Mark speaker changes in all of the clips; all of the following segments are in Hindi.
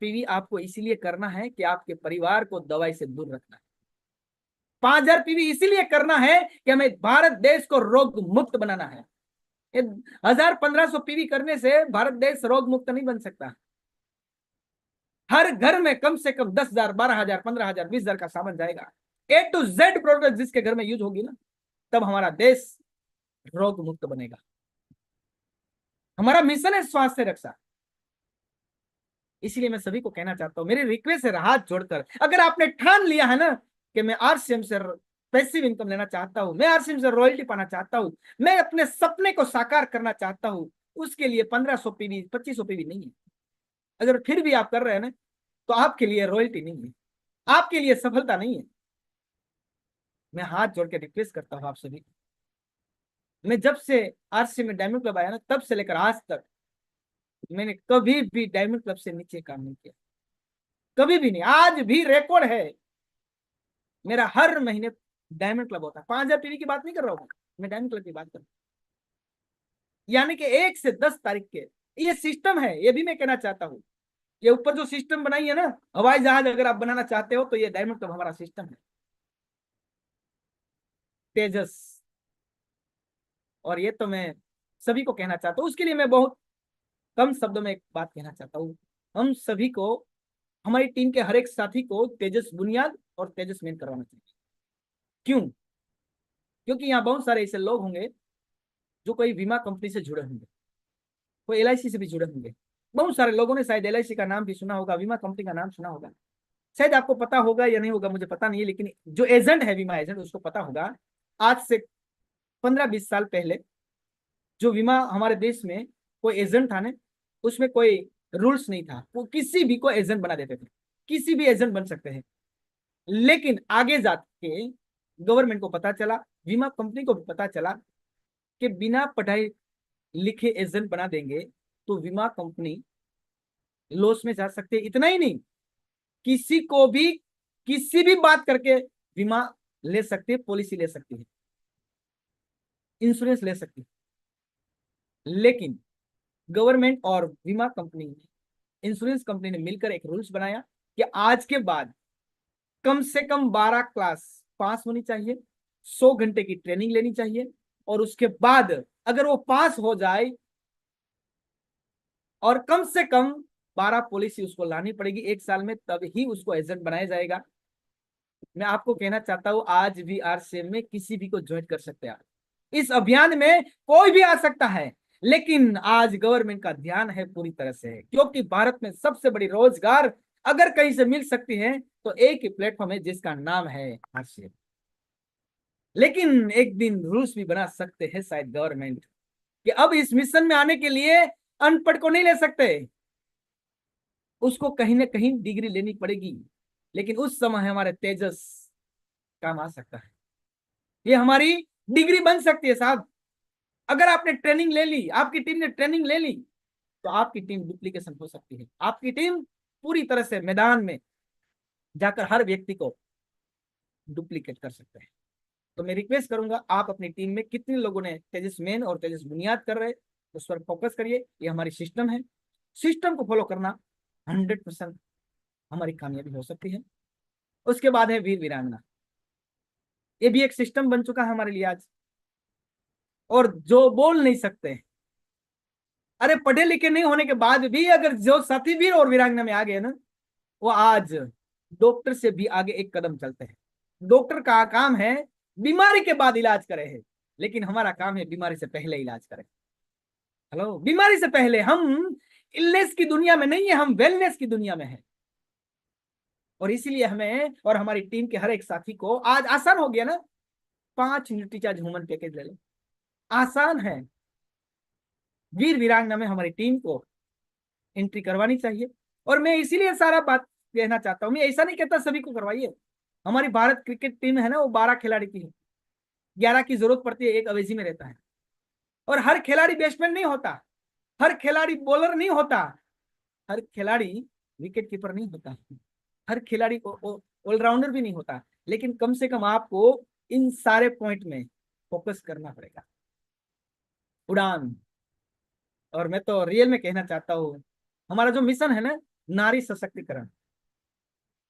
Speaker 1: पीवी आपको इसीलिए करना है कि आपके परिवार को दवाई से दूर रखना है। 5,000 पीवी इसीलिए करना है कि हमें भारत देश को रोग मुक्त बनाना है। 1,000-1,500 पीवी करने से भारत देश रोग मुक्त नहीं बन सकता। हर घर में कम से कम 10,000, 12,000, 15,000, 20,000 का सामान जाएगा। A to Z प्रोडक्ट जिसके घर में यूज होगी ना, तब हमारा देश रोग मुक्त बनेगा। हमारा मिशन है स्वास्थ्य रक्षा। इसलिए मैं सभी को कहना चाहता हूं, मेरी रिक्वेस्ट है हाथ जोड़कर, अगर आपने ठान लिया है ना कि मैं आरसीएम से पैसिव इनकम लेना चाहता हूं, मैं आरसीएम से रॉयल्टी पाना चाहता हूं, मैं अपने सपने को साकार करना चाहता हूं, उसके लिए 1,500 पीवी 2,500 पीवी नहीं है। अगर फिर भी आप कर रहे हैं ना, तो आपके लिए रॉयल्टी नहीं है, आपके लिए सफलता नहीं है। मैं हाथ जोड़ के रिक्वेस्ट करता हूं आप सभी। मैं जब से आरसीएम में डायमंड क्लब आया ना, तब से लेकर आज तक मैंने कभी भी डायमंड क्लब से नीचे काम नहीं किया, कभी भी नहीं। आज भी रिकॉर्ड है मेरा, हर महीने डायमंड क्लब होता है। 5,000 पीवी की बात नहीं कर रहा हूं मैं डायमंड क्लब की बात कर रहा हूं। यानी कि 1 से 10 तारीख के ये सिस्टम है, ये भी मैं कहना चाहता हूं। ये ऊपर जो सिस्टम बनाई है ना, हवाई जहाज अगर आप बनाना चाहते हो तो ये डायमंड क्लब हमारा सिस्टम है, तेजस। और ये तो मैं सभी को कहना चाहता हूँ। उसके लिए मैं बहुत कम शब्दों में एक बात कहना चाहता हूँ। हम सभी को, हमारी टीम के हर एक साथी को तेजस बुनियाद और तेजस मेन करवाना चाहिए। क्यों? क्योंकि यहाँ बहुत सारे ऐसे लोग होंगे जो कोई बीमा कंपनी से जुड़े होंगे, कोई एलआईसी से भी जुड़े होंगे। बहुत सारे लोगों ने शायद एलआईसी का नाम भी सुना होगा, बीमा कंपनी का नाम सुना होगा। शायद आपको पता होगा या नहीं होगा, मुझे पता नहीं है, लेकिन जो एजेंट है, बीमा एजेंट, उसको पता होगा। आज से 15-20 साल पहले जो बीमा हमारे देश में कोई एजेंट था ना, उसमें कोई रूल्स नहीं था, वो किसी भी को एजेंट बना देते थे, किसी भी एजेंट बन सकते हैं। लेकिन आगे जाके गवर्नमेंट को पता चला, बीमा कंपनी को भी पता चला कि बिना पढ़ाई लिखे एजेंट बना देंगे तो बीमा कंपनी लॉस में जा सकते। इतना ही नहीं, किसी को भी किसी भी बात करके बीमा ले सकते हैं, पॉलिसी ले सकती है, इंश्योरेंस ले सकती है। लेकिन गवर्नमेंट और बीमा कंपनी, इंश्योरेंस कंपनी ने मिलकर एक रूल्स बनाया कि आज के बाद कम से कम 12 क्लास पास होनी चाहिए, 100 घंटे की ट्रेनिंग लेनी चाहिए, और उसके बाद अगर वो पास हो जाए और कम से कम 12 पॉलिसी उसको लानी पड़ेगी 1 साल में, तब ही उसको एजेंट बनाया जाएगा। मैं आपको कहना चाहता हूं, आज भी आरसीएम में किसी भी को ज्वाइन कर सकते हैं आप। इस अभियान में कोई भी आ सकता है, लेकिन आज गवर्नमेंट का ध्यान है पूरी तरह से, क्योंकि भारत में सबसे बड़ी रोजगार अगर कहीं से मिल सकती है तो एक ही प्लेटफॉर्म है जिसका नाम है आरसीएम। लेकिन एक दिन रूल्स भी बना सकते हैं शायद गवर्नमेंट, कि अब इस मिशन में आने के लिए अनपढ़ को नहीं ले सकते, उसको कहीं ना कहीं डिग्री लेनी पड़ेगी। लेकिन उस समय हमारे तेजस काम आ सकता है, ये हमारी डिग्री बन सकती है साहब। अगर आपने ट्रेनिंग ले ली, आपकी टीम ने ट्रेनिंग ले ली, तो आपकी टीम डुप्लीकेशन हो सकती है, आपकी टीम पूरी तरह से मैदान में जाकर हर व्यक्ति को डुप्लीकेट कर सकते हैं। तो मैं रिक्वेस्ट करूंगा, आप अपनी टीम में कितने लोगों ने तेजस मेन और तेजस बुनियाद कर रहे, उस पर फोकस करिए। ये हमारी सिस्टम है, सिस्टम को फॉलो करना 100% हमारी कामयाबी हो सकती है। उसके बाद है वीर वीरांगना, ये भी एक सिस्टम बन चुका है हमारे लिए आज। और जो बोल नहीं सकते, अरे पढ़े लिखे नहीं होने के बाद भी अगर जो साथी वीर और वीरांगना में आ गए ना, वो आज डॉक्टर से भी आगे एक कदम चलते हैं। डॉक्टर का काम है बीमारी के बाद इलाज करे है, लेकिन हमारा काम है बीमारी से पहले इलाज करें। हेलो, बीमारी से पहले हम इलनेस की दुनिया में नहीं है, हम वेलनेस की दुनिया में है। और इसीलिए हमें और हमारी टीम के हर एक साथी को आज आसान हो गया ना, 5 न्यूट्रीचार्ज ह्यूमन पैकेज ले लो, आसान है। वीर वीरांगना में हमारी टीम को एंट्री करवानी चाहिए। और मैं इसीलिए सारा बात कहना चाहता हूँ, मैं ऐसा नहीं कहता सभी को करवाइए। हमारी भारत क्रिकेट टीम है ना, वो 12 खिलाड़ी की है, 11 की जरूरत पड़ती है, एक अवेजी में रहता है। और हर खिलाड़ी बैट्समैन नहीं होता, हर खिलाड़ी बॉलर नहीं होता, हर खिलाड़ी विकेट कीपर नहीं होता, हर खिलाड़ी ऑलराउंडर भी नहीं होता। लेकिन कम से कम आपको इन सारे पॉइंट में फोकस करना पड़ेगा। उड़ान। और मैं तो रियल में कहना चाहता हूँ, हमारा जो मिशन है ना, नारी सशक्तिकरण,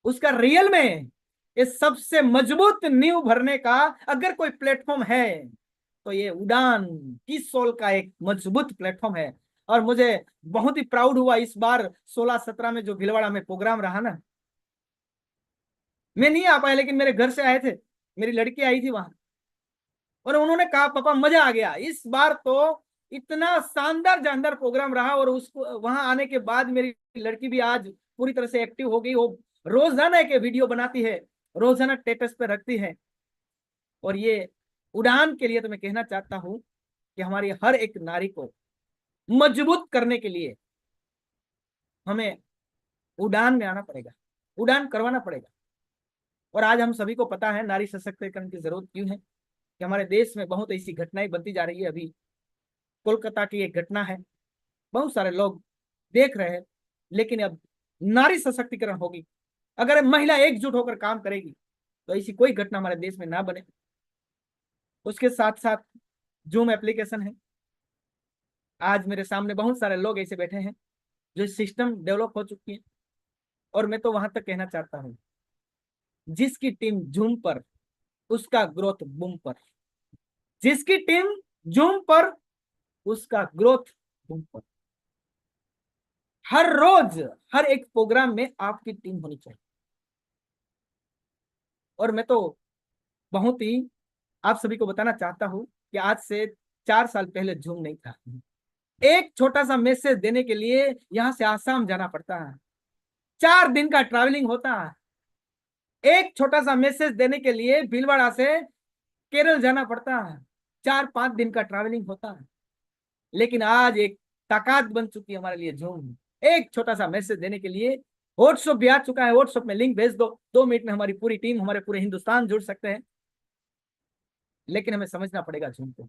Speaker 1: उसका रियल में ये सबसे मजबूत नींव भरने का अगर कोई प्लेटफॉर्म है तो ये उड़ान किस सोल का एक मजबूत प्लेटफॉर्म है। और मुझे बहुत ही प्राउड हुआ इस बार 16-17 में जो भीलवाड़ा में प्रोग्राम रहा ना, मैं नहीं आ पाया लेकिन मेरे घर से आए थे, मेरी लड़की आई थी वहां, और उन्होंने कहा पापा मजा आ गया इस बार तो, इतना शानदार जानदार प्रोग्राम रहा। और उसको वहां आने के बाद मेरी लड़की भी आज पूरी तरह से एक्टिव हो गई, वो रोजाना एक वीडियो बनाती है, रोजाना स्टेटस पे रखती है। और ये उड़ान के लिए तो मैं कहना चाहता हूं कि हमारी हर एक नारी को मजबूत करने के लिए हमें उड़ान में आना पड़ेगा, उड़ान करवाना पड़ेगा। और आज हम सभी को पता है नारी सशक्तिकरण की जरूरत क्यों है, कि हमारे देश में बहुत ऐसी घटनाएं बनती जा रही है। अभी कोलकाता की एक घटना है, बहुत सारे लोग देख रहे हैं, लेकिन अब नारी सशक्तिकरण होगी, अगर महिला एकजुट होकर काम करेगी तो ऐसी कोई घटना हमारे देश में ना बने। उसके साथ साथ जूम एप्लीकेशन है, आज मेरे सामने बहुत सारे लोग ऐसे बैठे हैं जो सिस्टम डेवलप हो चुकी है। और मैं तो वहां तक कहना चाहता हूं, जिसकी टीम जूम पर उसका ग्रोथ बूम पर, जिसकी टीम जूम पर उसका ग्रोथ बूम पर। हर रोज हर एक प्रोग्राम में आपकी टीम होनी चाहिए। और मैं तो बहुत ही आप सभी को बताना चाहता हूं कि आज से 4 साल पहले जूम नहीं था। एक छोटा सा मैसेज देने के लिए यहां से आसाम जाना पड़ता है, 4 दिन का ट्रैवलिंग होता है। एक छोटा सा मैसेज देने के लिए भीलवाड़ा से केरल जाना पड़ता है, 4-5 दिन का ट्रैवलिंग होता है। लेकिन आज एक ताकत बन चुकी है हमारे लिए जूम, एक छोटा सा मैसेज देने के लिए व्हाट्सएप भी आ चुका है, व्हाट्सएप में लिंक भेज दो, 2 मिनट में हमारी पूरी टीम, हमारे पूरे हिंदुस्तान जुड़ सकते हैं। लेकिन हमें समझना पड़ेगा जूम को,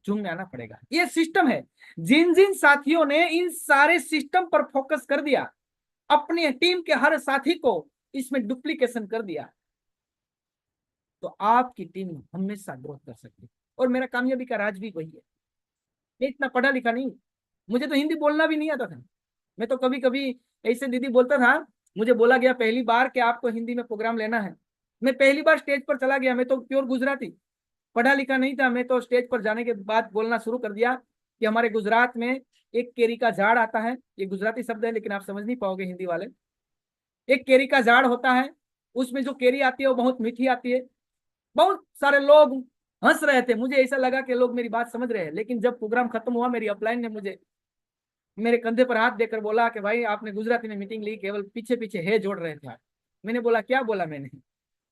Speaker 1: जूम में आना पड़ेगा, ये सिस्टम है। जिन जिन साथियों ने इन सारे सिस्टम पर फोकस कर दिया, अपनी टीम के हर साथी को इसमें डुप्लीकेशन कर दिया, तो आपकी टीम हमेशा ग्रोथ कर सकती है। और मेरा कामयाबी का राज भी वही है, मैं इतना पढ़ा लिखा नहीं, मुझे तो हिंदी बोलना भी नहीं आता था। मैं तो कभी कभी ऐसे दीदी बोलता था, मुझे बोला गया पहली बार कि आपको हिंदी में प्रोग्राम लेना है, मैं पहली बार स्टेज पर चला गया, मैं तो प्योर गुजराती, पढ़ा लिखा नहीं था। मैं तो स्टेज पर जाने के बाद बोलना शुरू कर दिया कि हमारे गुजरात में एक केरी का झाड़ आता है, ये गुजराती शब्द है लेकिन आप समझ नहीं पाओगे हिंदी वाले। एक केरी का झाड़ होता है, उसमें जो केरी आती है वो बहुत मीठी आती है। बहुत सारे लोग हंस रहे थे, मुझे ऐसा लगा कि लोग मेरी बात समझ रहे हैं। लेकिन जब प्रोग्राम खत्म हुआ, मेरी अपलाइन ने मुझे मेरे कंधे पर हाथ देकर बोला कि भाई आपने गुजराती में मीटिंग ली, केवल पीछे पीछे है जोड़ रहे थे आप। मैंने बोला क्या बोला मैंने,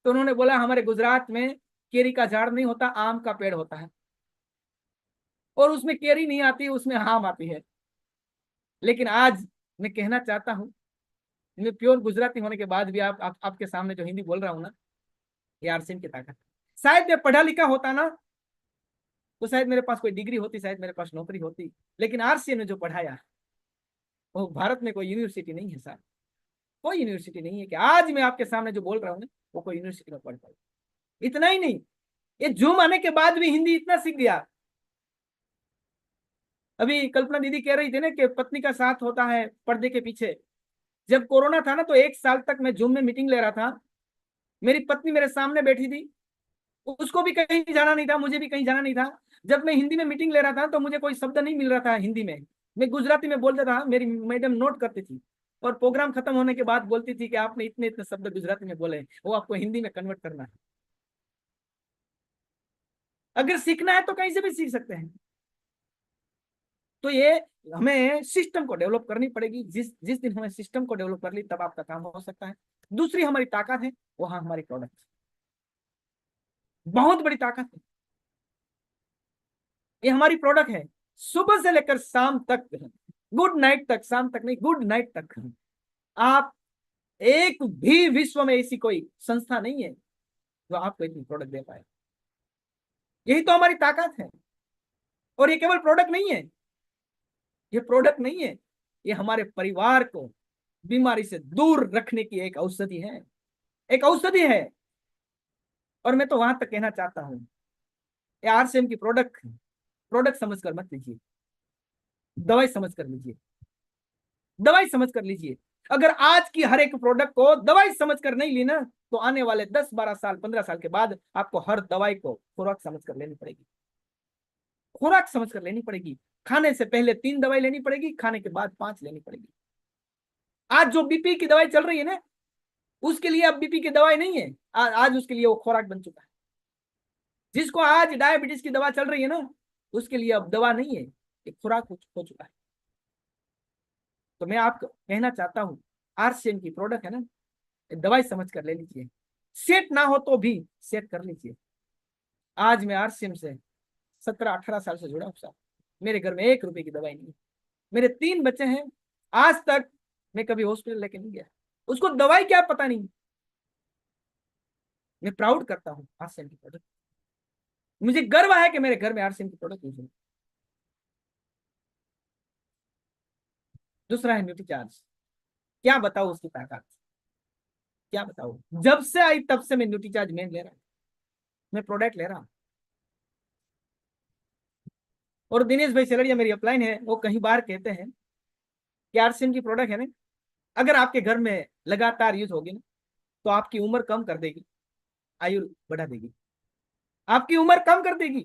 Speaker 1: तो उन्होंने बोला हमारे गुजरात में केरी का झाड़ नहीं होता, आम का पेड़ होता है, और उसमें केरी नहीं आती, उसमें आम आती है। लेकिन आज मैं कहना चाहता हूँ, मैं प्योर गुजराती होने के बाद भी आपके सामने जो हिंदी बोल रहा हूँ ना, ये आरसीएम की ताकत। शायद मैं पढ़ा लिखा होता ना, तो शायद मेरे पास कोई डिग्री होती, शायद मेरे पास नौकरी होती। लेकिन आरसीएम ने जो पढ़ाया, वो भारत में कोई यूनिवर्सिटी नहीं है सर, कोई यूनिवर्सिटी नहीं है कि आज मैं आपके सामने जो बोल रहा हूँ ना, वो कोई यूनिवर्सिटी में पढ़ पाई। इतना ही नहीं, ये जूम आने के बाद भी हिंदी इतना सीख गया। अभी कल्पना दीदी कह रही थी ना कि पत्नी का साथ होता है पर्दे के पीछे। जब कोरोना था ना, तो 1 साल तक मैं जूम में मीटिंग ले रहा था, मेरी पत्नी मेरे सामने बैठी थी, उसको भी कहीं जाना नहीं था, मुझे भी कहीं जाना नहीं था। जब मैं हिंदी में मीटिंग ले रहा था तो मुझे कोई शब्द नहीं मिल रहा था हिंदी में, मैं गुजराती में बोलता था, मेरी मैडम नोट करती थी, और प्रोग्राम खत्म होने के बाद बोलती थी कि आपने इतने इतने शब्द गुजराती में बोले, वो आपको हिंदी में कन्वर्ट करना है। अगर सीखना है तो कहीं से भी सीख सकते हैं। तो ये हमें सिस्टम को डेवलप करनी पड़ेगी, जिस जिस दिन हमें सिस्टम को डेवलप कर ली तब आपका काम हो सकता है। दूसरी हमारी ताकत है, वो हाँ हमारी प्रोडक्ट, बहुत बड़ी ताकत है, ये हमारी प्रोडक्ट है। सुबह से लेकर शाम तक, गुड नाइट तक, शाम तक नहीं, गुड नाइट तक, आप एक भी विश्व में ऐसी कोई संस्था नहीं है जो आपको इतनी प्रोडक्ट दे पाए। यही तो हमारी ताकत है। और ये केवल प्रोडक्ट नहीं है, ये प्रोडक्ट नहीं है, ये हमारे परिवार को बीमारी से दूर रखने की एक औषधि है, एक औषधि है। और मैं तो वहां तक कहना चाहता हूं, ये आरसीएम की प्रोडक्ट, प्रोडक्ट समझकर मत लीजिए, दवाई समझ कर लीजिए। दवाई समझ कर लीजिए। अगर आज की हर एक प्रोडक्ट को दवाई समझ कर नहीं ली ना, तो आने वाले 10-12 साल 15 साल के बाद आपको हर दवाई को खुराक समझ कर लेनी पड़ेगी। खुराक समझ कर लेनी पड़ेगी। खाने से पहले 3 दवाई लेनी पड़ेगी, खाने के बाद 5 लेनी पड़ेगी। आज जो बीपी की दवाई चल रही है ना, उसके लिए अब बीपी की दवाई नहीं है, आज उसके लिए वो खुराक बन चुका है। जिसको आज डायबिटीज की दवा चल रही है ना, उसके लिए अब दवा नहीं है, एक खुराक हो चुका है। तो मैं आपको कहना चाहता हूँ, आरसीएम की प्रोडक्ट है ना, दवाई समझ कर ले लीजिए। सेट ना हो तो भी सेट कर लीजिए। आज मैं आरसीएम से 17-18 साल से जुड़ा हूँ साहब। मेरे घर में 1 रुपए की दवाई नहीं है। मेरे 3 बच्चे हैं, आज तक मैं कभी हॉस्पिटल लेके नहीं गया। उसको दवाई क्या पता नहीं। मैं प्राउड करता हूँ आरसीएम की प्रोडक्ट। मुझे गर्व है कि मेरे घर में आरसीएम की प्रोडक्ट यूज है। दूसरा है न्यूट्री चार्ज। क्या बताओ उसकी ताकत, क्या बताओ। जब से आई तब से मैं न्यूट्री चार्ज में ले रहा हूँ, मैं प्रोडक्ट ले रहा हूँ। और दिनेश भाई सलरिया मेरी अपलाइन है, वो कहीं बार कहते हैं कि आरसीएम की प्रोडक्ट है ना, अगर आपके घर में लगातार यूज होगी ना, तो आपकी उम्र कम कर देगी, आयु बढ़ा देगी, आपकी उम्र कम कर देगी।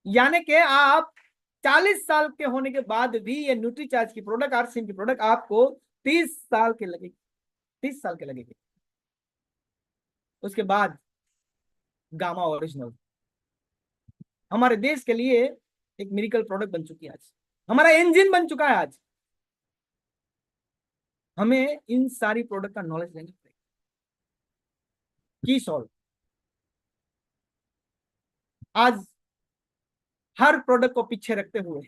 Speaker 1: यानी कि आप 40 साल के होने के बाद भी ये न्यूट्रीचार्ज की प्रोडक्ट, आरसीएम की प्रोडक्ट आपको 30 साल के लगेगी, 30 साल के लगेगी। उसके बाद गामा ओरिजिनल हमारे देश के लिए एक मिरेकल प्रोडक्ट बन चुकी है। आज हमारा इंजन बन चुका है। आज हमें इन सारी प्रोडक्ट का नॉलेज लेना पड़ेगा। की सॉल्व आज हर प्रोडक्ट को पीछे रखते हुए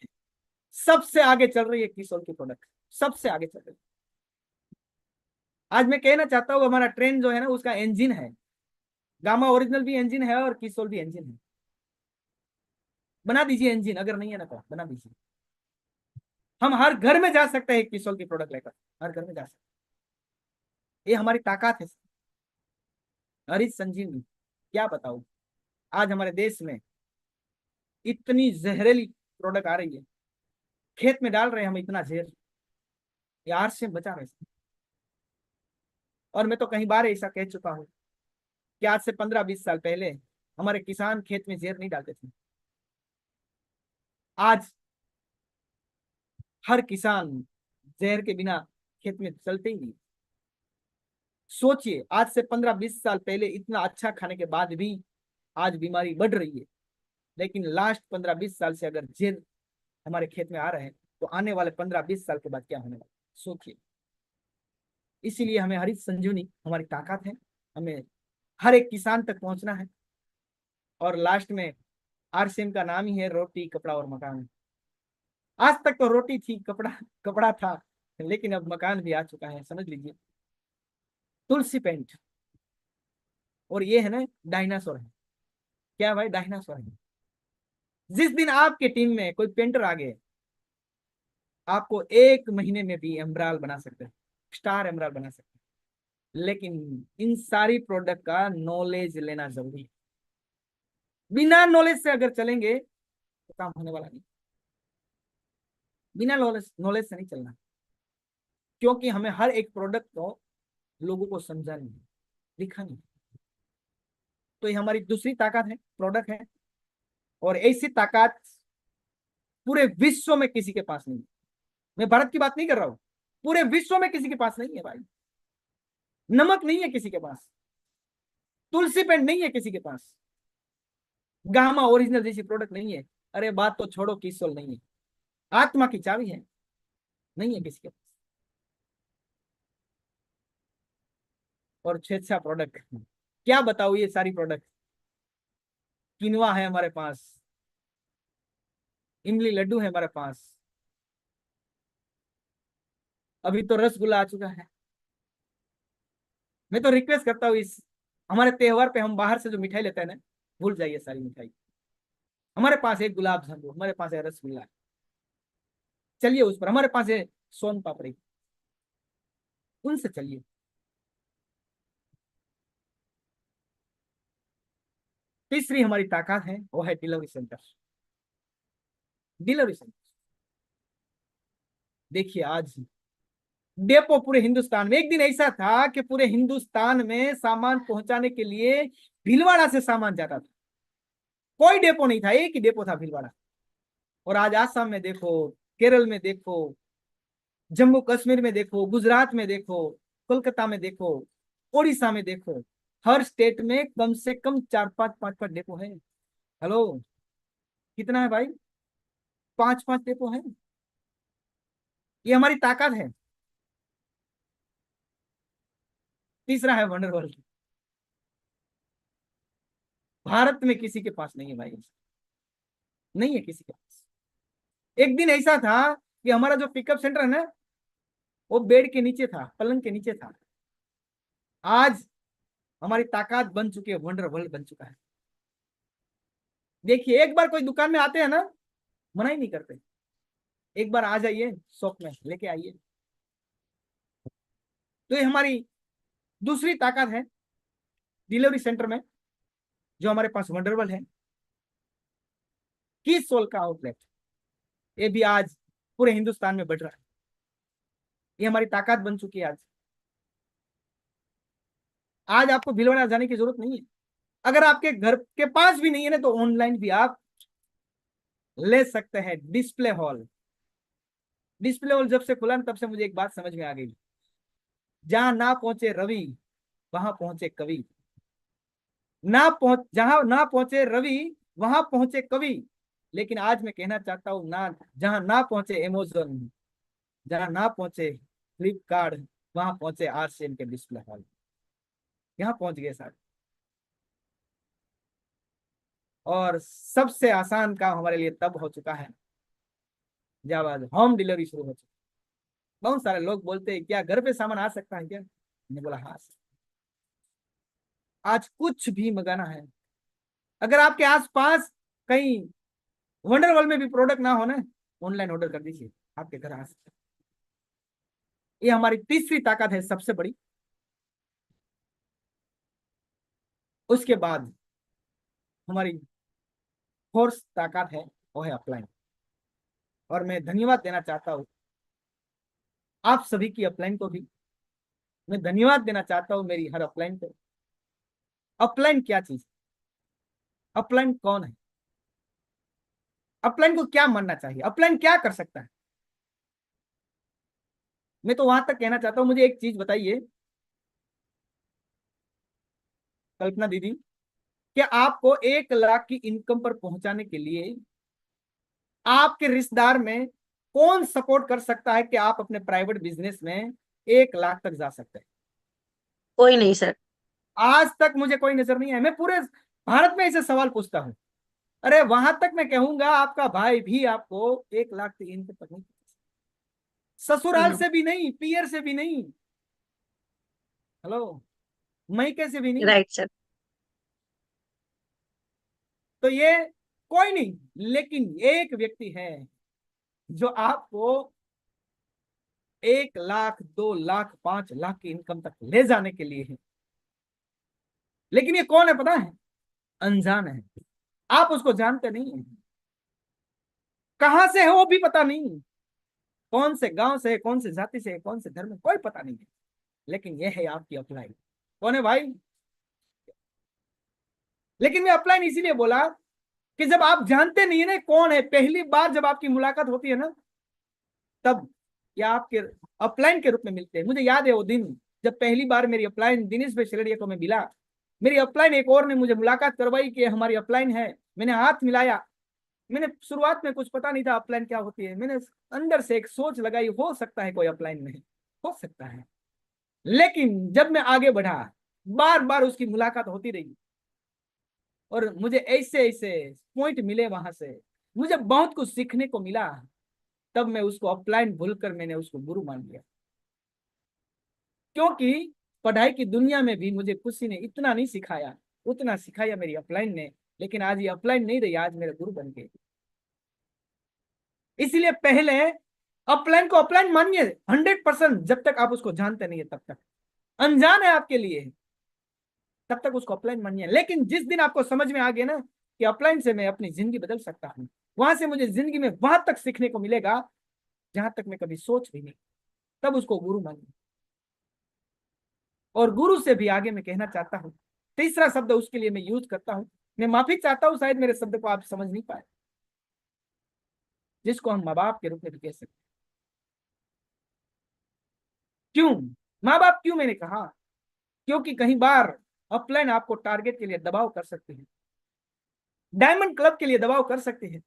Speaker 1: सबसे आगे चल रही है कीसोल की प्रोडक्ट, सबसे आगे चल रही है। आज मैं कहना चाहता हूँ हमारा ट्रेन जो है ना, उसका इंजन है गामा ओरिजिनल भी इंजन है और कीसोल भी इंजन है। बना दीजिए इंजन, अगर नहीं है ना तो बना दीजिए। हम हर घर में जा सकते हैं कीसोल की प्रोडक्ट लेकर, हर घर में जा सकते हैं। ये हमारी ताकत है। हरीश संजीवनी, क्या बताऊं। आज हमारे देश में इतनी जहरीली प्रोडक्ट आ रही है, खेत में डाल रहे हैं हम इतना जहर, यार से बचा रहे हैं। और मैं तो कई बार ऐसा कह चुका हूँ कि आज से 15-20 साल पहले हमारे किसान खेत में जहर नहीं डालते थे। आज हर किसान जहर के बिना खेत में चलते ही नहीं। सोचिए, आज से 15-20 साल पहले इतना अच्छा खाने के बाद भी आज बीमारी बढ़ रही है। लेकिन लास्ट 15-20 साल से अगर जहर हमारे खेत में आ रहे हैं, तो आने वाले 15-20 साल के बाद क्या होने वाला, सोचिए। इसीलिए हमें हरी संजीवनी हमारी ताकत है, हमें हर एक किसान तक पहुंचना है। और लास्ट में आरसीएम का नाम ही है रोटी कपड़ा और मकान। आज तक तो रोटी थी, कपड़ा कपड़ा था, लेकिन अब मकान भी आ चुका है, समझ लीजिए। तुलसी पेंट। और ये है ना, डायनासोर है। क्या भाई, डायनासोर है। जिस दिन आपके टीम में कोई पेंटर आ गए, आपको 1 महीने में भी एम्ब्राल बना सकते हैं, स्टार एम्ब्राल बना सकते हैं। लेकिन इन सारी प्रोडक्ट का नॉलेज लेना जरूरी है। बिना नॉलेज से अगर चलेंगे तो काम होने वाला नहीं। बिना नॉलेज नॉलेज से नहीं चलना, क्योंकि हमें हर एक प्रोडक्ट को लोगों को समझानी है, दिखानी है। तो ये हमारी दूसरी ताकत है, प्रोडक्ट है। और ऐसी ताकत पूरे विश्व में किसी के पास नहीं है। मैं भारत की बात नहीं कर रहा हूं, पूरे विश्व में किसी के पास नहीं है भाई। नमक नहीं है किसी के पास, तुलसी पेंट नहीं है किसी के पास, गामा ओरिजिनल जैसी प्रोडक्ट नहीं है। अरे बात तो छोड़ो, किसोल नहीं है, आत्मा की चाबी है, नहीं है किसी के पास। और 6 प्रोडक्ट, क्या बताओ ये सारी प्रोडक्ट। किनवा है हमारे पास, इमली लड्डू है हमारे पास, अभी तो रसगुल्ला आ चुका है। मैं तो रिक्वेस्ट करता हूँ, इस हमारे त्योहार पे हम बाहर से जो मिठाई लेते हैं ना, भूल जाइए सारी मिठाई। हमारे पास है गुलाब जामुन, हमारे पास है रसगुल्ला, चलिए उस पर। हमारे पास है सोन पापड़ी, उनसे चलिए। तीसरी हमारी ताकत है, वो है डिलीवरी सेंटर। डिलीवरी सेंटर देखिए आज डेपो पूरे हिंदुस्तान में, एक दिन ऐसा था कि पूरे हिंदुस्तान में सामान पहुंचाने के लिए भीलवाड़ा से सामान जाता था। कोई डेपो नहीं था, एक ही डेपो था, भीलवाड़ा। और आज आसाम में देखो, केरल में देखो, जम्मू कश्मीर में देखो, गुजरात में देखो, कोलकाता में देखो, उड़ीसा में देखो, हर स्टेट में कम से कम चार पांच, पांच पांच डेपो है। हेलो, कितना है भाई? पांच पांच डेपो है। ये हमारी ताकत है। तीसरा है वंडरवर्ल्ड। भारत में किसी के पास नहीं है भाई, नहीं है किसी के पास। एक दिन ऐसा था कि हमारा जो पिकअप सेंटर है ना, वो बेड के नीचे था, पलंग के नीचे था। आज हमारी ताकत बन चुकी है, वंडर वर्ल्ड बन चुका है। देखिए, एक बार कोई दुकान में आते हैं ना, मना ही नहीं करते, एक बार आ जाइए शॉप में लेके आइए। तो ये हमारी दूसरी ताकत है डिलीवरी सेंटर में, जो हमारे पास वंडर वर्ल्ड है। की सोल का आउटलेट, ये भी आज पूरे हिंदुस्तान में बढ़ रहा है। ये हमारी ताकत बन चुकी है। आज आज आपको भीलवाड़ा जाने की जरूरत नहीं है। अगर आपके घर के पास भी नहीं है ना, तो ऑनलाइन भी आप ले सकते हैं। डिस्प्ले हॉल, डिस्प्ले हॉल जब से खुला ना, तब से मुझे एक बात समझ में आ गई। जहां ना पहुंचे रवि, वहां पहुंचे कवि। जहां ना पहुंचे रवि, वहां पहुंचे कवि। लेकिन आज मैं कहना चाहता हूं ना, जहां ना पहुंचे अमेजोन, जहां ना पहुंचे फ्लिपकार्ट, वहां पहुंचे आरसीएम के डिस्प्ले हॉल। यहाँ पहुंच गए साहब। और सबसे आसान काम हमारे लिए तब हो चुका है जब आज होम डिलीवरी शुरू हो चुकी है। बहुत सारे लोग बोलते हैं क्या घर पे सामान आ सकता है क्या? मैंने बोला हाँ। आज कुछ भी मंगाना है, अगर आपके आसपास कहीं वंडर वर्ल्ड में भी प्रोडक्ट ना हो ना, ऑनलाइन ऑर्डर कर दीजिए, आपके घर आ सकता है। ये हमारी तीसरी ताकत है, सबसे बड़ी। उसके बाद हमारी फोर्थ ताकत है, वो है अपलाइन। और मैं धन्यवाद देना चाहता हूँ आप सभी की अपलाइन को भी। मैं धन्यवाद देना चाहता हूँ मेरी हर अपलाइन को। अपलाइन क्या चीज, अपलाइन कौन है, अपलाइन को क्या मानना चाहिए, अपलाइन क्या कर सकता है? मैं तो वहां तक कहना चाहता हूँ, मुझे एक चीज बताइए कल्पना दीदी, कि आपको 1 लाख की इनकम पर पहुंचाने के लिए आपके रिश्तेदार में कौन सपोर्ट कर सकता है कि आप अपने प्राइवेट बिजनेस में 1 लाख तक जा सकते हैं?
Speaker 2: कोई नहीं सर।
Speaker 1: आज तक मुझे कोई नजर नहीं है। मैं पूरे भारत में ऐसे सवाल पूछता हूं, अरे वहां तक मैं कहूंगा आपका भाई भी आपको 1 लाख की इनकम तक नहीं, ससुराल से भी नहीं, पियर से भी नहीं, हेलो, मैके से भी नहीं।
Speaker 2: Right sir.
Speaker 1: तो ये कोई नहीं, लेकिन एक व्यक्ति है जो आपको 1 लाख, 2 लाख, 5 लाख की इनकम तक ले जाने के लिए है। लेकिन ये कौन है पता है? अनजान है, आप उसको जानते नहीं है। कहां से है वो भी पता नहीं, कौन से गांव से है, कौन से जाति से है, कौन से धर्म में, कोई पता नहीं है। लेकिन ये है आपकी अपलाइन। कौन है भाई? लेकिन मैं अपलाइन इसीलिए बोला कि जब आप जानते नहीं है ना कौन है, पहली बार जब आपकी मुलाकात होती है ना, तब या आपके अपलाइन के रूप में मिलते हैं। मुझे याद है वो दिन जब पहली बार मेरी अपलाइन दिनेश भाई शेलड़िया को मैं मिला। मेरी अपलाइन एक और ने मुझे मुलाकात करवाई कि हमारी अपलाइन है। मैंने हाथ मिलाया। मैंने शुरुआत में कुछ पता नहीं था अपलाइन क्या होती है। मैंने अंदर से एक सोच लगाई, हो सकता है कोई अपलाइन में हो सकता है। लेकिन जब मैं आगे बढ़ा, बार बार उसकी मुलाकात होती रही, और मुझे ऐसे ऐसे पॉइंट मिले वहां से, मुझे बहुत कुछ सीखने को मिला। तब मैं उसको अपलाइन भूलकर मैंने उसको गुरु मान लिया। क्योंकि पढ़ाई की दुनिया में भी मुझे किसी ने इतना नहीं सिखाया, उतना सिखाया मेरी अपलाइन ने। लेकिन आज ये अपलाइन नहीं रही, आज मेरे गुरु बन गए। इसलिए पहले अपलाइन को अपलाइन मानिए 100%, जब तक आप उसको जानते नहीं है तब तक। अनजान है आपके लिए, तब तक उसको अपलाइन मानिए। लेकिन जिस दिन आपको समझ में आ गया ना कि अपलाइन से मैं अपनी जिंदगी बदल सकता हूँ, वहां से मुझे जिंदगी में वहां तक सीखने को मिलेगा जहां तक मैं कभी सोच भी नहीं, तब उसको गुरु मानिए। और गुरु से भी आगे मैं कहना चाहता हूं, तीसरा शब्द उसके लिए मैं यूज करता हूं, मैं माफी चाहता हूं, शायद मेरे शब्द को आप समझ नहीं पाए, जिसको हम माँ बाप के रूप में भी कह सकते हैं। क्यों माँ बाप, क्यों मैंने कहा? क्योंकि कई बार अपलाइन आपको टारगेट के लिए दबाव कर सकते हैं, डायमंड क्लब के लिए दबाव कर सकते हैं,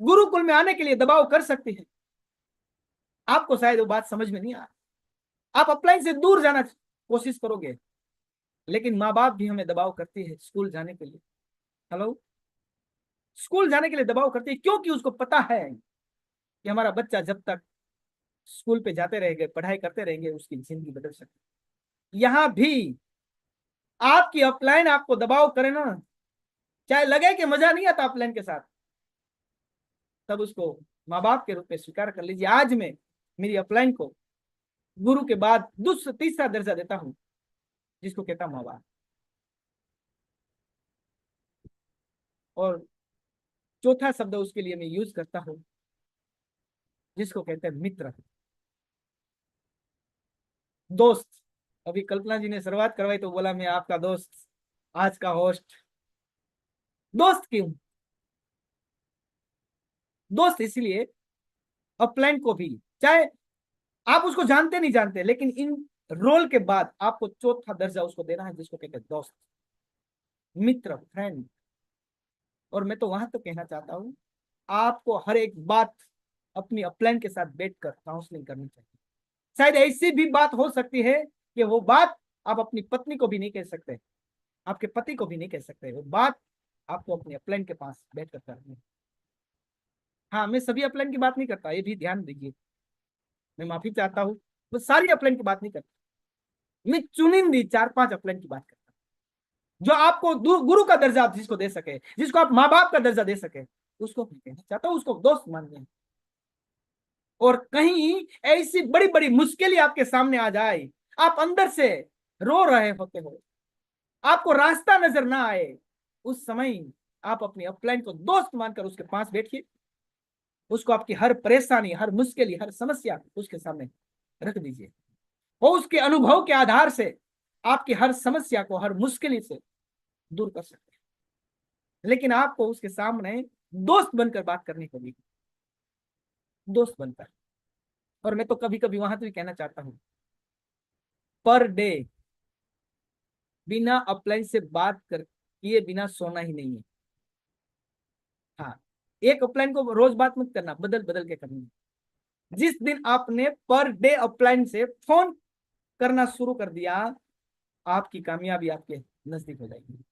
Speaker 1: गुरुकुल में आने के लिए दबाव कर सकते हैं। आपको शायद वो बात समझ में नहीं आ, आप अपलाइन से दूर जाना कोशिश करोगे, लेकिन माँ बाप भी हमें दबाव करती है स्कूल जाने के लिए। हेलो, स्कूल जाने के लिए दबाव करती है, क्योंकि उसको पता है कि हमारा बच्चा जब तक स्कूल पे जाते रहेंगे, पढ़ाई करते रहेंगे, उसकी जिंदगी बदल सकती है। यहां भी आपकी अपलाइन आपको दबाव करे ना, चाहे लगे कि मजा नहीं आता अपलाइन के साथ, तब उसको माँ बाप के रूप में स्वीकार कर लीजिए। आज मैं मेरी अपलाइन को गुरु के बाद दूसरा तीसरा दर्जा देता हूं, जिसको कहता हूं माँ बाप। और चौथा शब्द उसके लिए मैं यूज करता हूं, जिसको कहते हैं मित्र, दोस्त। अभी कल्पना जी ने शुरुआत करवाई तो बोला मैं आपका दोस्त, आज का होस्ट। दोस्त क्यों? दोस्त इसलिए, अपलाइन को भी, चाहे आप उसको जानते नहीं जानते, लेकिन इन रोल के बाद आपको चौथा दर्जा उसको देना है, जिसको कहते हैं दोस्त, मित्र, फ्रेंड। और मैं तो वहां तक कहना चाहता हूं, आपको हर एक बात अपनी अपलाइन के साथ बैठकर काउंसलिंग करनी चाहिए। शायद ऐसी भी बात हो सकती है कि वो बात आप अपनी पत्नी को भी नहीं कह सकते, आपके पति को भी नहीं कह सकते, वो बात आपको अपने अपलाइन के पास बैठकर करनी है। हाँ, मैं सभी अपलाइन की बात नहीं करता, ये भी ध्यान दीजिए, मैं माफी चाहता हूँ, वो सारी अपलाइन की बात नहीं करता, मैं चुनिंदी 4-5 अपलाइन की बात करता हूँ, जो आपको गुरु का दर्जा आप जिसको दे सके, जिसको आप माँ बाप का दर्जा दे सके, उसको मैं कहना चाहता हूँ, उसको दोस्त मानिए। और कहीं ऐसी बड़ी बड़ी मुश्किलें आपके सामने आ जाए, आप अंदर से रो रहे होते हो, आपको रास्ता नजर ना आए, उस समय आप अपनी अपलाइन को दोस्त मानकर उसके पास बैठिए, उसको आपकी हर परेशानी, हर मुश्किल, हर समस्या उसके सामने रख दीजिए। वो उसके अनुभव के आधार से आपकी हर समस्या को, हर मुश्किल से दूर कर सकते हैं। लेकिन आपको उसके सामने दोस्त बनकर बात करनी होगी, दोस्त बनकर। और मैं तो कभी कभी वहां तो भी कहना चाहता हूं, पर डे बिना अपलाइन से बात कर किए बिना सोना ही नहीं है। हाँ, एक अपलाइन को रोज बात मत करना, बदल बदल के करनी है। जिस दिन आपने पर डे अपलाइन से फोन करना शुरू कर दिया, आपकी कामयाबी आपके नजदीक हो जाएगी।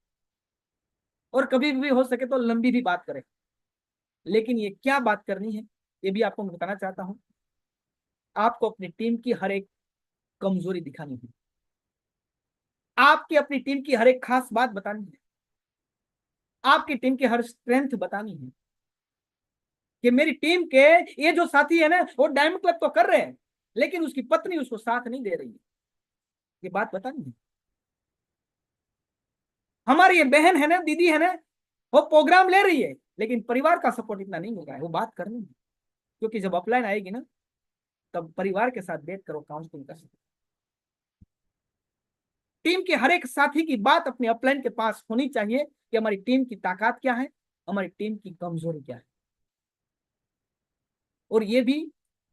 Speaker 1: और कभी भी हो सके तो लंबी भी बात करें, लेकिन ये क्या बात करनी है, ये भी आपको मैं बताना चाहता हूं। आपको अपनी टीम की हर एक कमजोरी दिखानी है, आपकी अपनी टीम की हर एक खास बात बतानी है, आपकी टीम की हर स्ट्रेंथ बतानी है, कि मेरी टीम के ये जो साथी है ना, वो डायमंड क्लब तो कर रहे हैं, लेकिन उसकी पत्नी उसको साथ नहीं दे रही है, ये बात बतानी है। हमारी ये बहन है ना, दीदी है ना, वो प्रोग्राम ले रही है, लेकिन परिवार का सपोर्ट इतना नहीं मिल रहा है, वो बात करनी है। क्योंकि जब अपलाइन आएगी ना, तब परिवार के साथ बैठ कर वो काउंसलिंग कर सकते। टीम के हर एक साथी की बात अपने अपलाइन के पास होनी चाहिए, कि हमारी टीम की ताकत क्या है, हमारी टीम की कमजोरी क्या है। और ये भी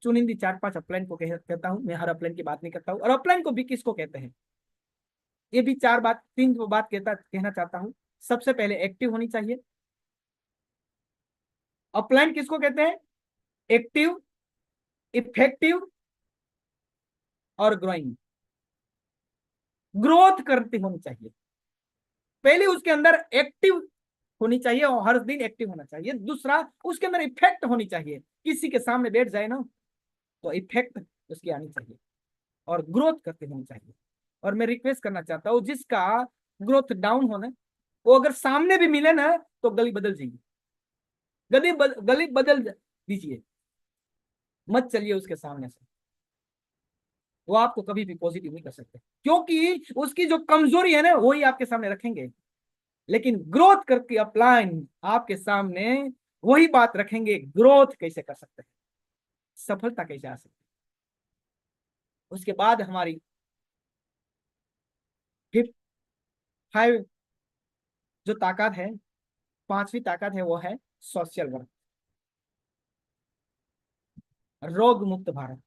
Speaker 1: चुनिंदी 4-5 अपलाइन को कहता हूं, मैं हर अपलाइन की बात नहीं करता हूं। और अपलाइन को भी किसको कहते हैं, ये भी 3 बात कहना चाहता हूं। सबसे पहले एक्टिव होनी चाहिए। अपलाइन किसको कहते हैं? एक्टिव, इफेक्टिव और ग्रोइंग, ग्रोथ करती होनी चाहिए। पहले उसके अंदर एक्टिव होनी चाहिए और हर दिन एक्टिव होना चाहिए। दूसरा, उसके अंदर इफेक्ट होनी चाहिए, किसी के सामने बैठ जाए ना तो इफेक्ट उसकी आनी चाहिए, और ग्रोथ करते होनी चाहिए। और मैं रिक्वेस्ट करना चाहता हूँ, जिसका ग्रोथ डाउन होना, वो अगर सामने भी मिले ना तो गली बदल जाइए, गली बदल दीजिए, मत चलिए उसके सामने से। वो आपको कभी भी पॉजिटिव नहीं कर सकते, क्योंकि उसकी जो कमजोरी है ना वही आपके सामने रखेंगे। लेकिन ग्रोथ करके अपलाइन आपके सामने वही बात रखेंगे, ग्रोथ कैसे कर सकते हैं। सफलता कैसे आ सकती है। उसके बाद हमारी फिफ्थ फाइव जो ताकत है, पांचवी ताकत है, वो है सोशल वर्क, रोग मुक्त भारत।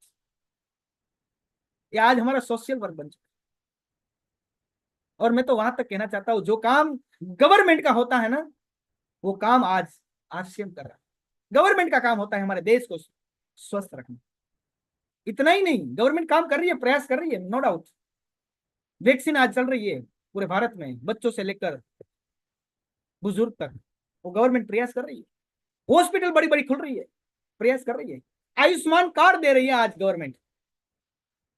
Speaker 1: ये आज हमारा सोशल वर्क बन चुका है। और मैं तो वहां तक कहना चाहता हूँ, जो काम गवर्नमेंट का होता है ना, वो काम आज आरसीएम कर रहा है। गवर्नमेंट का काम होता है हमारे देश को स्वस्थ रखना। इतना ही नहीं, गवर्नमेंट काम कर रही है, प्रयास कर रही है, नो डाउट। वैक्सीन आज चल रही है पूरे भारत में, बच्चों से लेकर बुजुर्ग तक, वो गवर्नमेंट प्रयास कर रही है। हॉस्पिटल बड़ी बड़ी खुल रही है, प्रयास कर रही है। आयुष्मान कार्ड दे रही है आज गवर्नमेंट,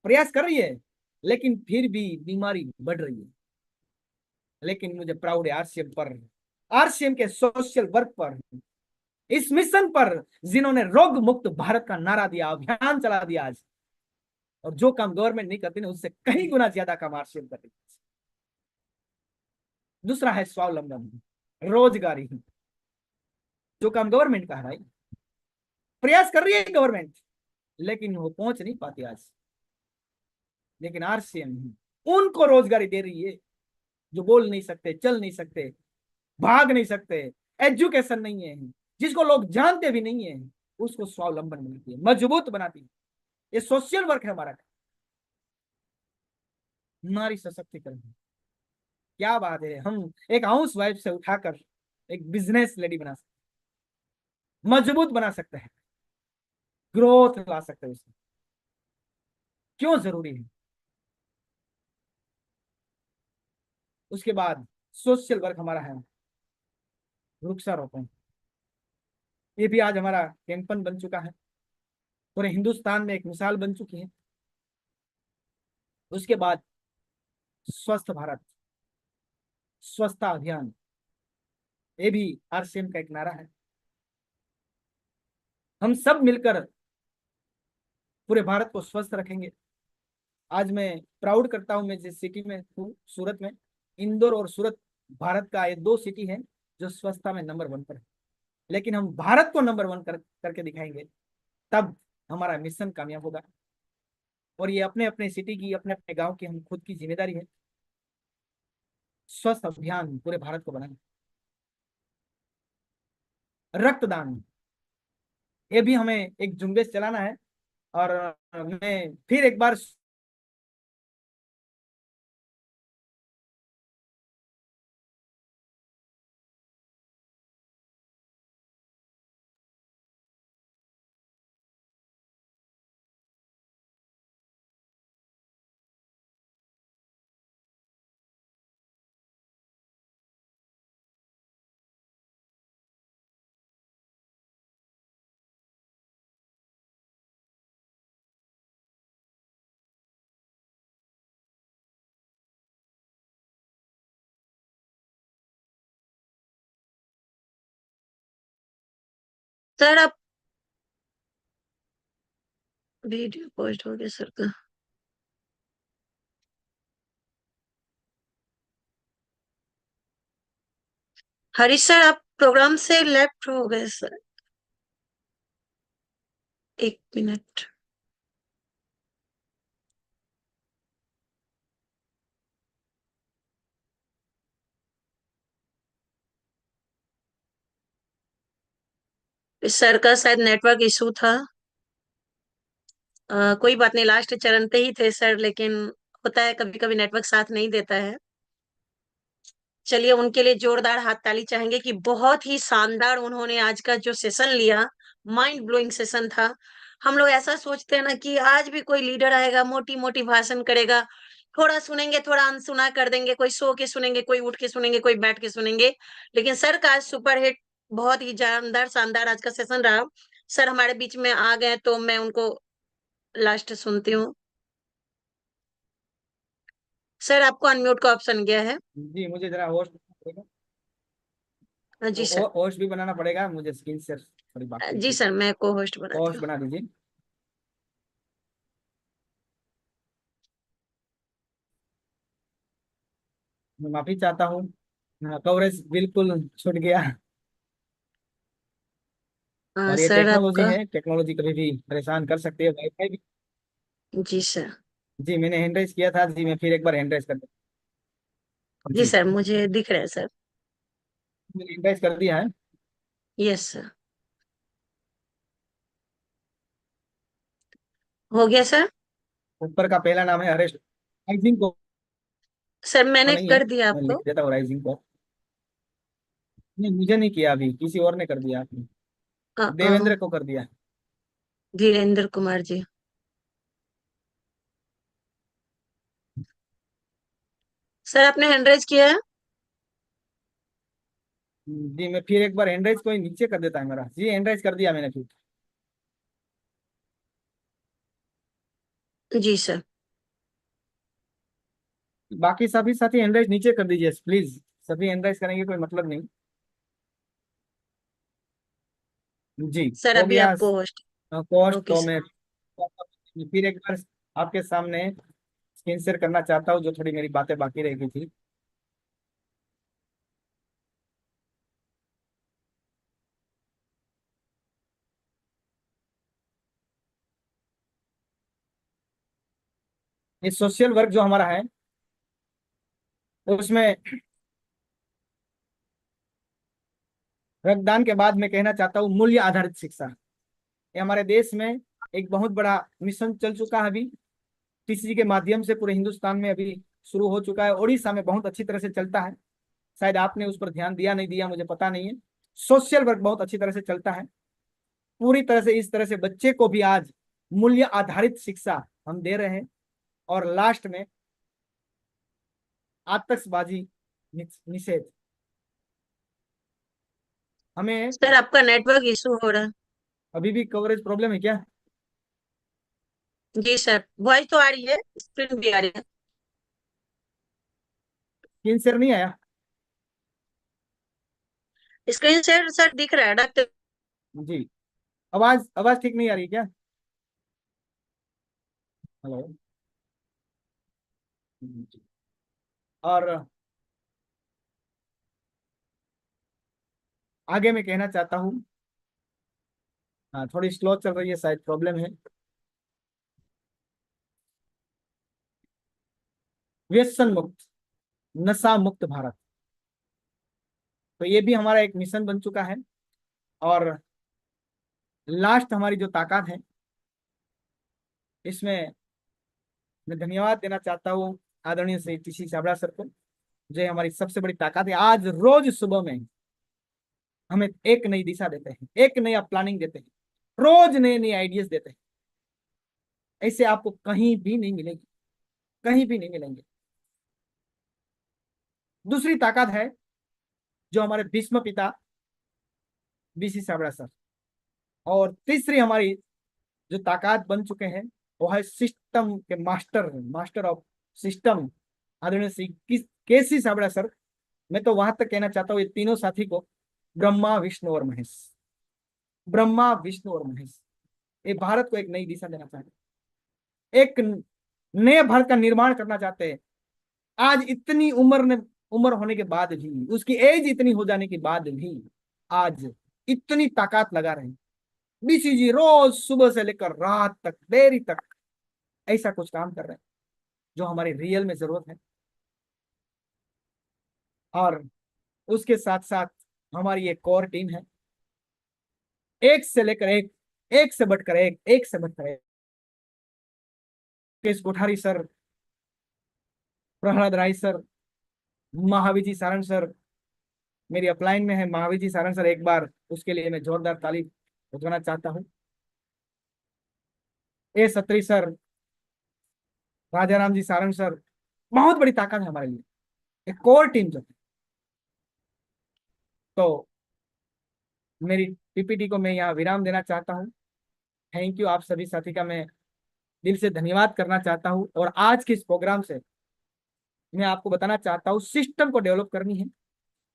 Speaker 1: प्रयास कर रही है। लेकिन फिर भी बीमारी बढ़ रही है। लेकिन मुझे प्राउड है आरसीएम पर, आरसीएम के सोशल वर्क पर, इस मिशन पर, जिन्होंने रोग मुक्त भारत का नारा दिया, अभियान चला दिया आज। और जो काम गवर्नमेंट नहीं करती ना, उससे कहीं गुना ज्यादा काम आरसीएम कर रही है। दूसरा है स्वावलंबन, रोजगारी। जो काम गवर्नमेंट का है भाई, प्रयास कर रही है गवर्नमेंट, लेकिन वो पहुंच नहीं पाती आज। लेकिन आरसीएम उनको रोजगारी दे रही है, जो बोल नहीं सकते, चल नहीं सकते, भाग नहीं सकते, एजुकेशन नहीं है, जिसको लोग जानते भी नहीं है, उसको स्वावलंबन बनाती है, मजबूत बनाती है। ये सोशल वर्क है हमारा। नारी सशक्तिकरण, क्या बात है। हम एक हाउस वाइफ से उठाकर एक बिजनेस लेडी बना सकते, मजबूत बना सकते हैं, ग्रोथ ला सकते हैं उसमें। क्यों जरूरी है। उसके बाद सोशल वर्क हमारा है वृक्षारोपण। ये भी आज हमारा कैंपन बन चुका है, पूरे हिंदुस्तान में एक मिसाल बन चुकी है। उसके बाद स्वस्थ भारत, स्वच्छता अभियान, ये भी आरसीएम का एक नारा है। हम सब मिलकर पूरे भारत को स्वस्थ रखेंगे। आज मैं प्राउड करता हूं, मैं जिस सिटी में हूँ, सूरत में, इंदौर और सूरत भारत का ये दो सिटी है जो स्वच्छता में नंबर वन पर है। लेकिन हम भारत को नंबर वन करके दिखाएंगे, तब हमारा मिशन कामयाब होगा। और ये अपने अपने सिटी की, अपने अपने गांव की हम खुद की जिम्मेदारी है। स्वस्थ अभियान पूरे भारत को बनाए। रक्तदान, ये भी हमें एक झुंबेश चलाना है। और मैं फिर एक बार
Speaker 2: सर आप वीडियो पोस्ट हो गया सर का। हरीश सर आप प्रोग्राम से लेफ्ट हो गए सर। एक मिनट। इस सर का शायद नेटवर्क इशू था। कोई बात नहीं, लास्ट चरण पे ही थे सर, लेकिन होता है कभी कभी नेटवर्क साथ नहीं देता है। चलिए उनके लिए जोरदार हाथ ताली चाहेंगे कि बहुत ही शानदार उन्होंने आज का जो सेशन लिया, माइंड ब्लोइंग सेशन था। हम लोग ऐसा सोचते हैं ना कि आज भी कोई लीडर आएगा, मोटी मोटी भाषण करेगा, थोड़ा सुनेंगे, थोड़ा अनसुना कर देंगे, कोई सो के सुनेंगे, कोई उठ के सुनेंगे, कोई बैठ के सुनेंगे। लेकिन सर का आज सुपर हिट, बहुत ही जानदार शानदार आज का सेशन रहा। सर हमारे बीच में आ गए तो मैं उनको लास्ट सुनती हूँ। सर आपको अनम्यूट का ऑप्शन गया है।
Speaker 1: जी, मुझे जरा होस्ट पड़ेगा,
Speaker 2: हाँ, जी सर।
Speaker 1: होस्ट भी बनाना पड़ेगा मुझे, स्क्रीन शेयर थोड़ी बाकी
Speaker 2: जी
Speaker 1: थी।
Speaker 2: सर, मैं को होस्ट बनाती
Speaker 1: होस्ट
Speaker 2: हूँ।
Speaker 1: बना दीजिए। मैं माफी चाहता हूँ, कवरेज बिल्कुल छूट गया। और ये
Speaker 2: सर
Speaker 1: टेक्नोलॉजी
Speaker 2: आपका।
Speaker 1: है, टेक्नोलॉजी कभी भी परेशान कर सकती है। वाईफाई भी।
Speaker 2: जी सर।
Speaker 1: जी मैंने हैंड राइज किया था जी, मैं फिर एक बार हैंड राइज कर दूं।
Speaker 2: जी
Speaker 1: जी
Speaker 2: सर, मुझे दिख रहा है सर।
Speaker 1: मैंने हैंड राइज कर दिया है।
Speaker 2: Yes sir. हो गया सर।
Speaker 1: ऊपर का पहला नाम है हरेश, राइजिंग को
Speaker 2: सर मैंने
Speaker 1: नहीं है,
Speaker 2: कर दिया
Speaker 1: मैं
Speaker 2: आपको।
Speaker 1: लिख देता हूँ राइजिंग को। नहीं मुझे नहीं किया अभी, किसी और ने कर दिया आपने।
Speaker 2: अ, अ,
Speaker 1: देवेंद्र को कर दिया।
Speaker 2: धीरेन्द्र कुमार जी। सर आपने हैंड राइज किया है।
Speaker 1: जी मैं फिर एक बार हैंड राइज कोई नीचे कर देता है मेरा। जी हैंड राइज कर दिया मैंने फिर।
Speaker 2: जी सर।
Speaker 1: बाकी सभी साथी हैंड राइज नीचे कर दीजिए प्लीज। सभी हैंड राइज करेंगे कोई मतलब नहीं। जी
Speaker 2: सर
Speaker 1: हो
Speaker 2: अभी
Speaker 1: गया।
Speaker 2: आपको होस्ट।
Speaker 1: पोस्ट
Speaker 2: ओके
Speaker 1: तो
Speaker 2: सर।
Speaker 1: मैं फिर एक बार आपके सामने स्क्रीन शेयर करना चाहता हूँ, जो थोड़ी मेरी बातें बाकी रह गई थी। ये सोशल वर्क जो हमारा है उसमें रक्तदान के बाद मैं कहना चाहता हूँ मूल्य आधारित शिक्षा। ये हमारे देश में एक बहुत बड़ा मिशन चल चुका है अभी, टीसीजी के माध्यम से पूरे हिंदुस्तान में अभी शुरू हो चुका है। उड़ीसा में बहुत अच्छी तरह से चलता है। शायद आपने उस पर ध्यान दिया नहीं दिया मुझे पता नहीं है। सोशल वर्क बहुत अच्छी तरह से चलता है पूरी तरह से। इस तरह से बच्चे को भी आज मूल्य आधारित शिक्षा हम दे रहे हैं। और लास्ट में आतंकबाजी निषेध। हमें
Speaker 2: सर आपका नेटवर्क इशू हो रहा है।
Speaker 1: अभी भी कवरेज प्रॉब्लम है क्या?
Speaker 2: जी सर, वॉइस तो आ रही है, स्क्रीन भी आ रही है।
Speaker 1: स्क्रीन शेयर नहीं आया?
Speaker 2: स्क्रीन शेयर सर दिख रहा है डॉक्टर।
Speaker 1: जी आवाज आवाज ठीक नहीं आ रही क्या? हेलो। और आगे मैं कहना चाहता हूँ, हाँ थोड़ी स्लो चल रही है शायद प्रॉब्लम है। व्यसन मुक्त, नशा मुक्त भारत, तो ये भी हमारा एक मिशन बन चुका है। और लास्ट हमारी जो ताकत है इसमें मैं धन्यवाद देना चाहता हूँ आदरणीय श्री टीसी छाबड़ा सर को। जो हमारी सबसे बड़ी ताकत है, आज रोज सुबह में हमें एक नई दिशा देते हैं, एक नया प्लानिंग देते हैं, रोज नए नए आइडियाज देते हैं। ऐसे आपको कहीं भी नहीं मिलेगी, कहीं भी नहीं मिलेंगे। दूसरी ताकत है जो हमारे भीष्म पिता बीसी छाबड़ा सर। और तीसरी हमारी जो ताकत बन चुके हैं वो है सिस्टम के मास्टर, मास्टर ऑफ सिस्टम आदरणीय श्री केसी छाबड़ा सर। मैं तो वहां तक कहना चाहता हूँ ये तीनों साथी को, ब्रह्मा विष्णु और महेश, ब्रह्मा विष्णु और महेश, ये भारत को एक नई दिशा देना चाहते हैं, एक नए भारत का निर्माण करना चाहते हैं। आज इतनी उम्र होने के बाद भी, उसकी एज इतनी हो जाने के बाद भी आज इतनी ताकत लगा रहे हैं। बीसीजी रोज सुबह से लेकर रात तक देरी तक ऐसा कुछ काम कर रहे हैं जो हमारी रियल में जरूरत है। और उसके साथ साथ हमारी एक कोर टीम है, एक से लेकर एक से बढ़कर एक से बढ़कर एक। केश कोठारी सर, प्रहलाद राय सर, महावीर जी सारण सर, मेरी अपलाइन में है महावीर जी सारण सर। एक बार उसके लिए मैं जोरदार ताली बजाना चाहता हूँ। ए सत्री सर, राजा राम जी सारण सर, बहुत बड़ी ताकत है हमारे लिए एक कोर टीम जो है। तो मेरी पीपीटी को मैं यहाँ विराम देना चाहता हूँ। थैंक यू आप सभी साथी का मैं दिल से धन्यवाद करना चाहता हूँ। और आज के इस प्रोग्राम से मैं आपको बताना चाहता हूँ सिस्टम को डेवलप करनी है।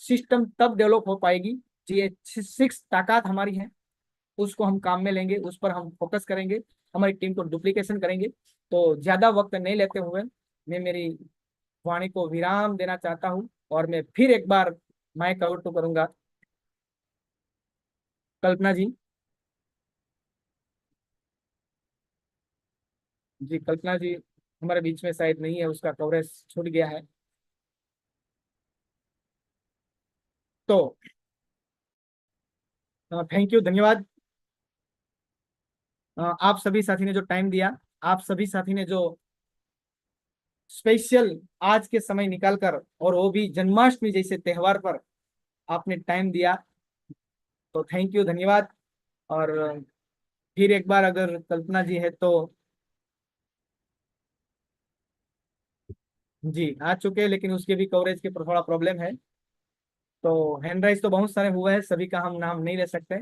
Speaker 1: सिस्टम तब डेवलप हो पाएगी ये 6 ताकत हमारी है, उसको हम काम में लेंगे, उस पर हम फोकस करेंगे, हमारी टीम को डुप्लीकेशन करेंगे। तो ज्यादा वक्त नहीं लेते हुए मैं मेरी वाणी को विराम देना चाहता हूँ। और मैं फिर एक बार माइक आउट तो करूंगा कल्पना जी। जी कल्पना जी हमारे बीच में शायद नहीं है, उसका कवरेज छूट गया है। तो थैंक यू, धन्यवाद। आप सभी साथी ने जो टाइम दिया, आप सभी साथी ने जो स्पेशल आज के समय निकालकर, और वो भी जन्माष्टमी जैसे त्योहार पर आपने टाइम दिया, तो थैंक यू, धन्यवाद। और फिर एक बार अगर कल्पना जी है तो, जी आ चुके हैं, लेकिन उसके भी कवरेज के थोड़ा प्रॉब्लम है। तो हैंड राइज तो बहुत सारे हुए हैं, सभी का हम नाम नहीं ले सकते।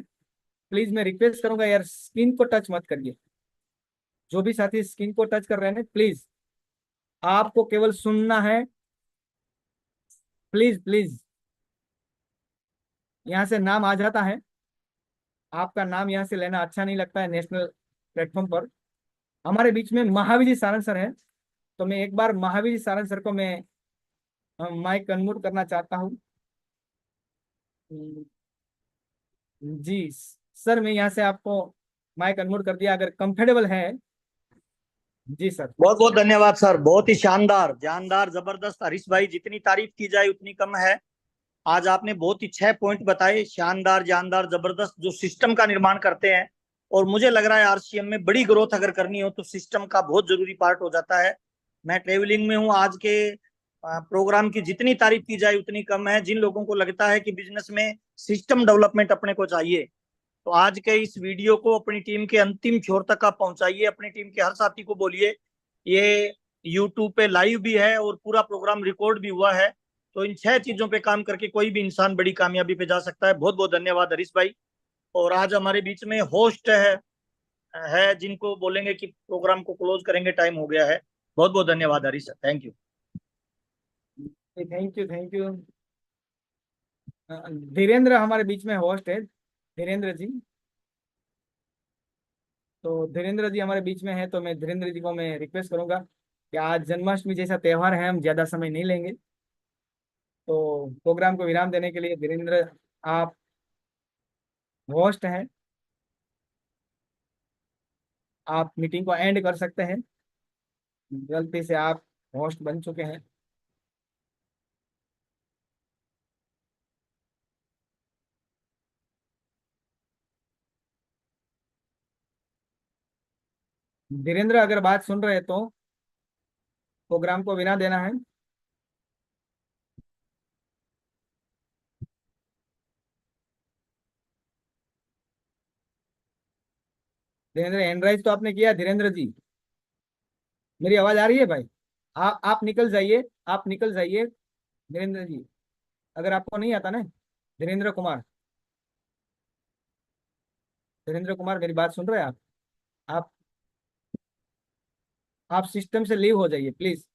Speaker 1: प्लीज मैं रिक्वेस्ट करूंगा यार, स्क्रीन को टच मत करिए। जो भी साथी स्क्रीन को टच कर रहे हैं प्लीज, आपको केवल सुनना है। प्लीज प्लीज, यहाँ से नाम आ जाता है, आपका नाम यहाँ से लेना अच्छा नहीं लगता है नेशनल प्लेटफॉर्म पर। हमारे बीच में महावीर जी सारंग सर है, तो मैं एक बार महावीर जी सारंग सर को मैं माइक अनम्यूट करना चाहता हूँ। जी सर, मैं यहाँ से आपको माइक अनम्यूट कर दिया, अगर कंफर्टेबल है। जी सर।
Speaker 3: बहुत बहुत धन्यवाद सर, बहुत ही शानदार, जानदार, जबरदस्त। हरीश भाई, जितनी तारीफ की जाए उतनी कम है। आज आपने बहुत ही 6 पॉइंट बताए, शानदार, जानदार, जबरदस्त, जो सिस्टम का निर्माण करते हैं। और मुझे लग रहा है आरसीएम में बड़ी ग्रोथ अगर करनी हो तो सिस्टम का बहुत जरूरी पार्ट हो जाता है। मैं ट्रेवलिंग में हूँ, आज के प्रोग्राम की जितनी तारीफ की जाए उतनी कम है। जिन लोगों को लगता है कि बिजनेस में सिस्टम डेवलपमेंट अपने को चाहिए, तो आज के इस वीडियो को अपनी टीम के अंतिम छोर तक आप पहुंचाइए। अपनी टीम के हर साथी को बोलिए, ये यूट्यूब पे लाइव भी है और पूरा प्रोग्राम रिकॉर्ड भी हुआ है। तो इन 6 चीजों पे काम करके कोई भी इंसान बड़ी कामयाबी पे जा सकता है। बहुत बहुत धन्यवाद हरीश भाई। और आज हमारे बीच में होस्ट है जिनको बोलेंगे कि प्रोग्राम को क्लोज करेंगे, टाइम हो गया है। बहुत बहुत धन्यवाद Harish sir, thank you.
Speaker 1: Thank you, thank you. Dhirendra हमारे बीच में होस्ट है, धीरेन्द्र जी। तो धीरेन्द्र जी हमारे बीच में है, तो मैं धीरेन्द्र जी को मैं रिक्वेस्ट करूंगा कि आज जन्माष्टमी जैसा त्योहार है, हम ज्यादा समय नहीं लेंगे। तो प्रोग्राम को विराम देने के लिए धीरेन्द्र, आप होस्ट हैं, आप मीटिंग को एंड कर सकते हैं। गलती से आप होस्ट बन चुके हैं। धीरेन्द्र अगर बात सुन रहे तो प्रोग्राम को विराम देना है। धीरेन्द्र, एंड्राइज तो आपने किया धीरेन्द्र जी? मेरी आवाज आ रही है भाई? आप निकल जाइए, आप निकल जाइए धीरेन्द्र जी, अगर आपको नहीं आता ना। धीरेन्द्र कुमार, धीरेन्द्र कुमार मेरी बात सुन रहे हैं आप? आप सिस्टम से लीव हो जाइए प्लीज।